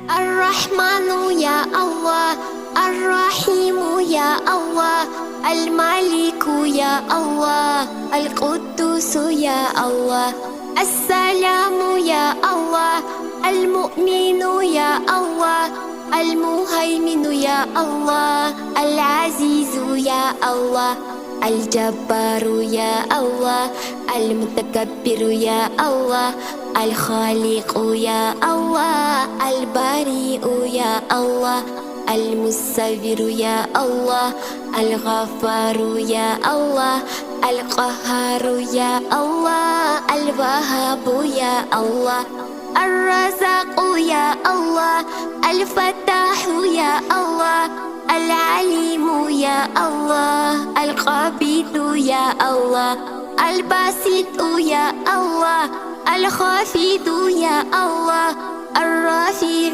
الرحمن يا الله، الرحيم يا الله، الملك يا الله، القدوس يا الله، السلام يا الله، المؤمن يا الله، المهيمن يا الله، العزيز يا الله، الجبار يا الله، المتكبر يا الله، الخالق يا الله، البريء يا الله، المصور يا الله، الغفار يا الله، القهار يا الله، الوهاب يا الله، الرزاق يا الله، الفتاح يا الله، العليم يا الله، القبيض يا الله، الباسط يا الله، الخافض يا الله، الرافع